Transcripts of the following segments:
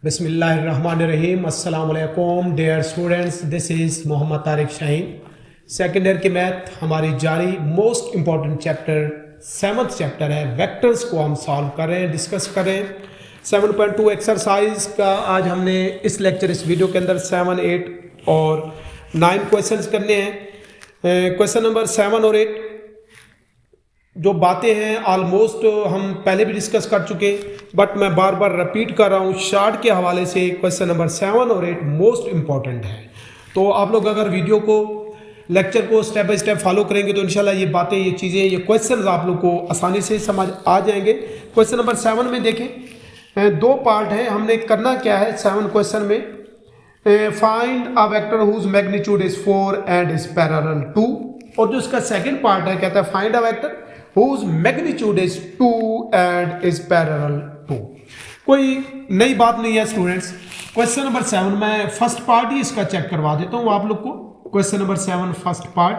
बिस्मिल्लाहिर्रहमानिर्रहीम। अस्सलाम वालेकुम dear students, this is Mohammad Tariq Shaheen. Second year की मैथ हमारी जारी most important chapter 7th chapter है वेक्टर्स को हम सॉल्व कर रहे हैं, डिस्कस कर रहे हैं। 7.2 एक्सरसाइज का आज हमने इस लेक्चर इस वीडियो के अंदर 7, 8 और 9 क्वेश्चंस करने हैं। क्वेश्चन नंबर 7 और 8 जो बातें हैं ऑलमोस्ट हम पहले भी डिस्कस कर चुके, बट मैं बार बार रिपीट कर रहा हूँ शार्ट के हवाले से। क्वेश्चन नंबर 7 और 8 मोस्ट इंपॉर्टेंट है, तो आप लोग अगर वीडियो को लेक्चर को स्टेप बाय स्टेप फॉलो करेंगे तो इंशाल्लाह ये बातें, ये चीज़ें, ये क्वेश्चंस आप लोग को आसानी से समझ आ जाएंगे। क्वेश्चन नंबर 7 में देखें, दो पार्ट है। हमने करना क्या है 7 क्वेश्चन में, find a vector whose magnitude is 4 and is parallel to, और जो इसका सेकंड पार्ट है कहता है find a vector whose magnitude is 2 and is parallel to। कोई नई बात नहीं है स्टूडेंट्स। क्वेश्चन नंबर 7 में फर्स्ट पार्ट ही इसका चेक करवा देता हूं आप लोग को। क्वेश्चन नंबर 7 फर्स्ट पार्ट,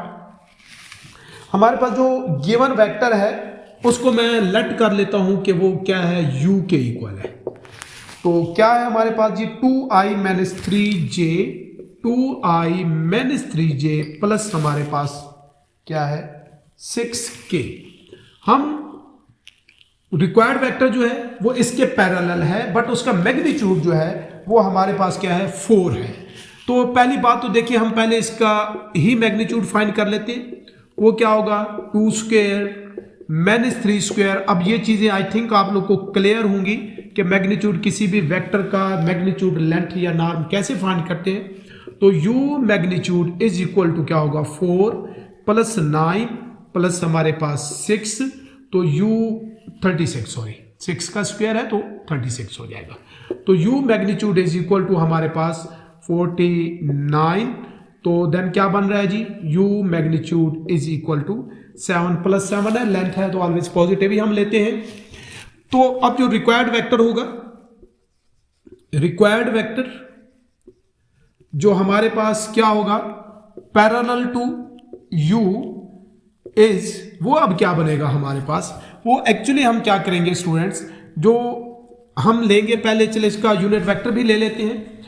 हमारे पास जो गिवन वेक्टर है उसको मैं लेट कर लेता हूं कि वो क्या है, u के इक्वल है। तो क्या है हमारे पास जी, 2i-3j प्लस हमारे पास क्या है 6k। हम रिक्वायर्ड वेक्टर जो है वो इसके पैरेलल है, बट उसका मैग्नीट्यूड जो है वो हमारे पास क्या है 4 है। तो पहली बात तो देखिए, हम पहले इसका ही मैग्नीट्यूड फाइंड कर लेते हैं। वो क्या होगा 2 स्क्वायर माइनस 3 स्क्वायर। अब ये चीजें आई थिंक आप लोग को क्लियर होंगी कि मैग्नीट्यूड किसी भी वेक्टर का मैग्नीट्यूड लेंथ या नॉर्म कैसे फाइंड करते हैं। तो u magnitude is equal to क्या होगा 4 प्लस 9 प्लस हमारे पास 6, तो u 36, सॉरी 6 का स्क्वायर है तो 36 हो जाएगा। तो u magnitude is equal to हमारे पास 49। तो देन क्या बन रहा है जी, u magnitude is equal to 7 plus 7 है, लेंथ है तो ऑलवेज पॉजिटिव ही हम लेते हैं। तो अब जो रिक्वायर्ड वेक्टर होगा, रिक्वायर्ड वेक्टर जो हमारे पास क्या होगा पैरेलल टू u इज, वो अब क्या बनेगा हमारे पास, वो एक्चुअली हम क्या करेंगे स्टूडेंट्स, जो हम लेंगे पहले, चले इसका यूनिट वेक्टर भी ले लेते हैं।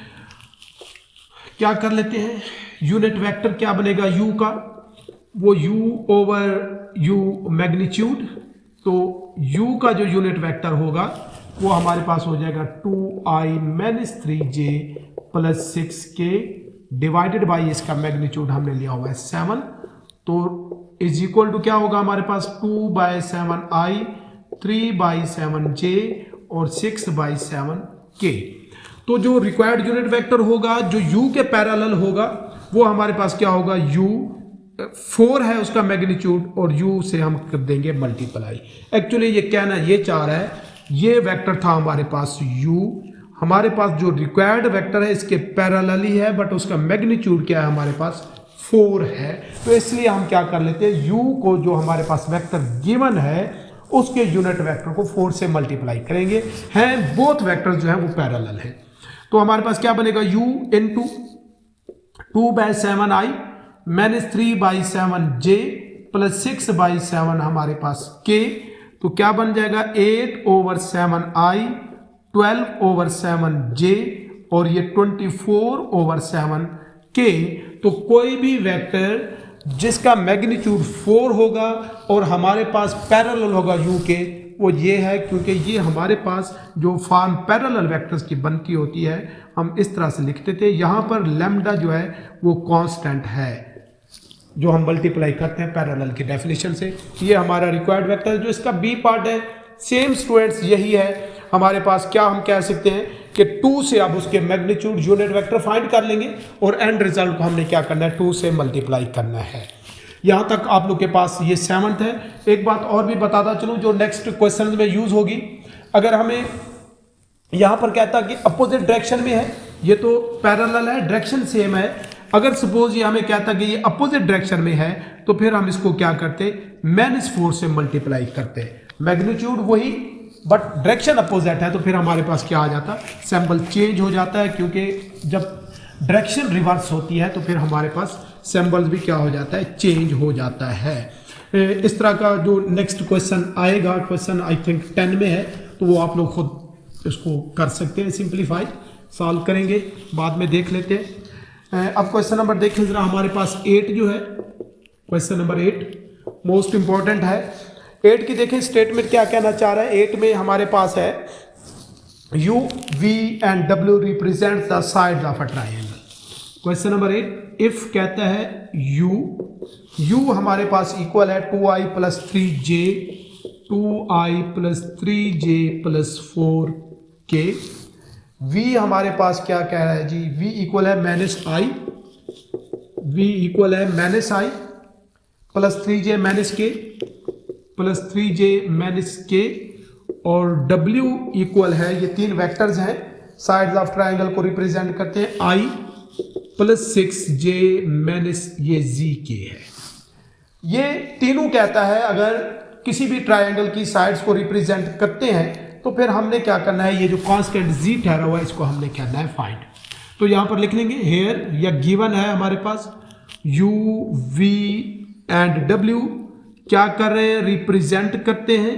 क्या कर लेते हैं, यूनिट वेक्टर क्या बनेगा u का, वो u ओवर u मैग्नीट्यूड। तो u का जो यूनिट वेक्टर होगा वो हमारे पास हो जाएगा 2i-3j plus 6k divided by इसका मैग्नीट्यूड हमने लिया हुआ है 7। तो इज इक्वल टू क्या होगा हमारे पास 2/7i, 3/7j और 6/7k। तो जो रिक्वायर्ड यूनिट वेक्टर होगा जो u के पैरेलल होगा वो हमारे पास क्या होगा, u 4 है उसका मैग्नीट्यूड और u से हम कर देंगे मल्टीप्लाई। एक्चुअली ये कहना ये चाह रहा है, ये वेक्टर था हमारे पास u, हमारे पास जो रिक्वायर्ड वेक्टर है इसके पैरेलल ही है, बट उसका मैग्नीट्यूड क्या है हमारे पास 4 है। तो इसलिए हम क्या कर लेते हैं, u को जो हमारे पास वेक्टर गिवन है उसके यूनिट वेक्टर को 4 से मल्टीप्लाई करेंगे। हैं बोथ वेक्टर जो है वो पैरेलल है। तो हमारे पास क्या बनेगा, u into 2/7i minus 3/7j plus 6/7 हमारे पास k। तो क्या बन जाएगा 8/7i, 12/7j और ये 24/7k। तो कोई भी वेक्टर जिसका मैग्नीट्यूड 4 होगा और हमारे पास पैरेलल होगा u के, वो ये है, क्योंकि ये हमारे पास जो फॉर्म पैरेलल वेक्टर्स की बनती होती है हम इस तरह से लिखते थे। यहाँ पर लैम्डा जो है वो कांस्टेंट है जो हम मल्टीप्लाई करते हैं पैरेलल की डेफिनेशन से। ये हमारा रिक्वायर्ड वेक्टर जो इसका बी पार्ट है, सेम स्टूडेंट्स यही है हमारे पास। क्या हम कह सकते हैं कि 2 से अब उसके मैग्नीट्यूड यूनिट वेक्टर फाइंड कर लेंगे और एंड रिजल्ट को हमने क्या करना है 2 से मल्टीप्लाई करना है। यहाँ तक आप लोग के पास ये 7th है। एक बात और भी बताता चलूँ जो नेक्स्ट क्वेश्चन में यूज होगी, अगर हमें यहाँ पर कहता कि अपोजिट डायरेक्शन में है, ये तो पैरेलल है, डायरेक्शन सेम है। अगर सपोज ये हमें कहता कि ये अपोजिट डायरेक्शन में है तो फिर हम इसको क्या करते, -4 से मल्टीप्लाई करते। मैग्नीट्यूड वही बट डायरेक्शन अपोजिट है, तो फिर हमारे पास क्या आ जाता, सिंबल चेंज हो जाता है, क्योंकि जब डायरेक्शन रिवर्स होती है तो फिर हमारे पास सिंबल भी क्या हो जाता है, चेंज हो जाता है। इस तरह का जो नेक्स्ट क्वेश्चन आएगा, क्वेश्चन आई थिंक 10 में है, तो वो आप लोग खुद इसको कर सकते हैं सिंप्लीफाई, सॉल्व करेंगे, बाद में देख लेते हैं। अब क्वेश्चन नंबर देखें ज़रा, हमारे पास 8 जो है, क्वेश्चन नंबर 8 मोस्ट इंपॉर्टेंट है। 8 की देखें स्टेटमेंट क्या कहना चाह रहा है। 8 में हमारे पास है U, V and W represent the sides of a triangle. Question number 8 if कहता है U हमारे पास इक्वल है 2i plus 3j plus 4k। V हमारे पास क्या कह रहा है जी, V इक्वल है माइनस आई प्लस 3j माइनस k और W इक्वल है, ये 3 वेक्टर्स हैं, साइड्स ऑफ ट्राइंगल को रिप्रेजेंट करते हैं, I प्लस 6j माइनस ये zk है। ये तीनों कहता है अगर किसी भी ट्राइंगल की साइड्स को रिप्रेजेंट करते हैं तो फिर हमने क्या करना है, ये जो कांस्टेंट z ठहरा हुआ है इसको हमने करना है फाइंड। तो यहां पर लिख लेंगे हेयर, या गिवन है हमारे पास u, v एंड w क्या कर रहे हैं, रिप्रेजेंट करते हैं,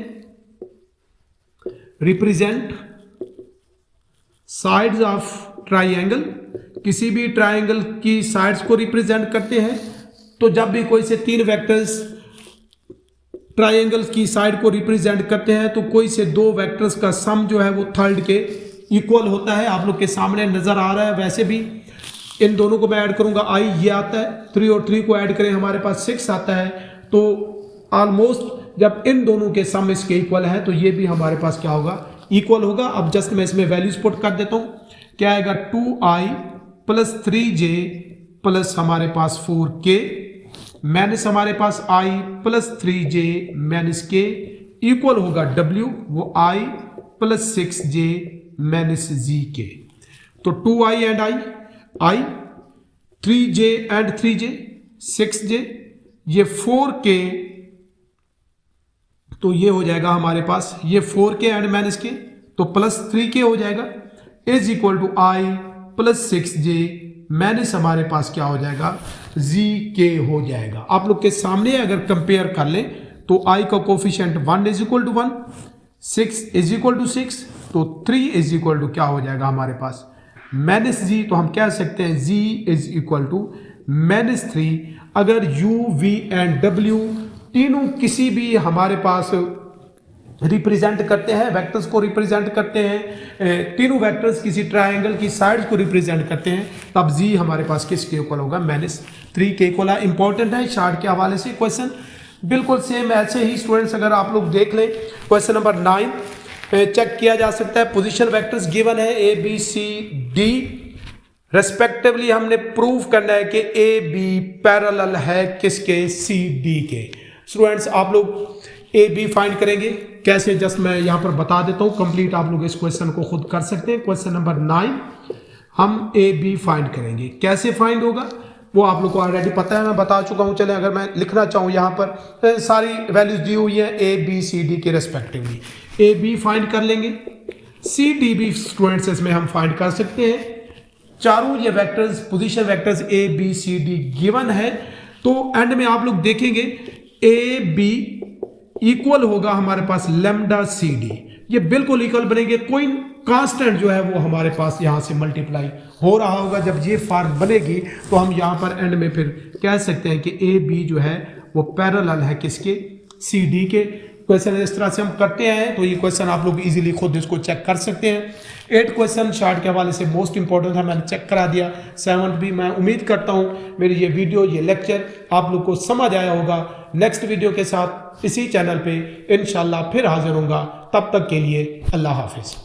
रिप्रेजेंट साइड्स ऑफ ट्राइंगल, किसी भी ट्राइंगल की साइड्स को रिप्रेजेंट करते हैं। तो जब भी कोई से 3 वेक्टर्स ट्राइंगल की साइड को रिप्रेजेंट करते हैं तो कोई से 2 वेक्टर्स का सम जो है वो थर्ड के इक्वल होता है। आप लोग के सामने नजर आ रहा है। वैसे भी इन दोनों को मैं ऐड करूंगा, i ये आता है, 3 और 3 को ऐड करें हमारे पास 6 आता है। तो ऑलमोस्ट जब इन दोनों के सम इसके इक्वल है तो ये भी हमारे पास क्या होगा, इक्वल होगा। अब जस्ट मैं इसमें वैल्यूज पुट कर देता हूं, क्या आएगा 2i प्लस 3j प्लस हमारे पास 4k माइनस हमारे पास i plus 3j minus k equal होगा w, वो i plus 6j minus zk। तो 2i and i 3j and 3j 6j, ये 4k, तो ये हो जाएगा हमारे पास ये 4k एंड माइनस k, तो प्लस 3k हो जाएगा, is equal to i plus 6j minus हमारे पास क्या हो जाएगा, zk हो जाएगा। आप लोग के सामने अगर कंपेयर कर लें तो i का coefficient 1 is equal to 1, 6 is equal to 6, तो 3 इज इक्वल टू क्या हो जाएगा हमारे पास माइनस z। तो हम कह सकते हैं z is equal to minus 3। अगर u, v एंड w तीनों किसी भी हमारे पास रिप्रेजेंट करते हैं, वेक्टर्स को रिप्रेजेंट करते हैं, तीनों वेक्टर्स किसी ट्राइंगल की साइड्स को रिप्रेजेंट करते हैं, तब जी हमारे पास किसके इक्वल होगा, -3 के इक्वल है। इंपॉर्टेंट है शार्ट के हवाले से क्वेश्चन, बिल्कुल सेम ऐसे ही स्टूडेंट्स अगर आप लोग देख लें क्वेश्चन नंबर 9 चेक किया जा सकता है। पोजीशन वेक्टर्स गिवन है A B C D respectively, हमने प्रूव करना है कि A B पैरेलल है किसके, C D के। स्टूडेंट्स आप लोग ए बी फाइंड करेंगे कैसे, जस्ट मैं यहाँ पर बता देता हूँ, कंप्लीट आप लोग इस क्वेश्चन को खुद कर सकते हैं। क्वेश्चन नंबर 9 हम ए बी फाइंड करेंगे, कैसे फाइंड होगा वो आप लोग को ऑलरेडी पता है, मैं बता चुका हूँ। चले अगर मैं लिखना चाहूँ यहाँ पर सारी वैल्यूज दी हुई है ए बी सी डी के रेस्पेक्टिवली, ए बी फाइंड कर लेंगे, सी डी भी स्टूडेंट्स इसमें हम फाइंड कर सकते हैं। चारों ये vectors position vectors A B C D given है, तो एंड में आप लोग देखेंगे ए बी इक्वल होगा हमारे पास लैम्डा सी डी, ये बिल्कुल इक्वल बनेंगे। कोई कांस्टेंट जो है वो हमारे पास यहां से मल्टीप्लाई हो रहा होगा। जब ये फॉर्म बनेगी तो हम यहां पर एंड में फिर कह सकते हैं कि ए बी जो है वो पैरेलल है किसके, सी डी के। क्वेश्चन इस तरह से हम करते हैं, तो ये क्वेश्चन आप लोग इजीली खुद इसको चेक कर सकते हैं। 8 क्वेश्चन शार्ट के हवाले से मोस्ट इंपॉर्टेंट है, मैंने चेक करा दिया। 7 भी मैं उम्मीद करता हूँ मेरी ये वीडियो ये लेक्चर आप लोग को समझ आया होगा। नेक्स्ट वीडियो के साथ इसी चैनल पे इंशाल्लाह फिर हाजिर होऊंगा, तब तक के लिए अल्लाह हाफिज।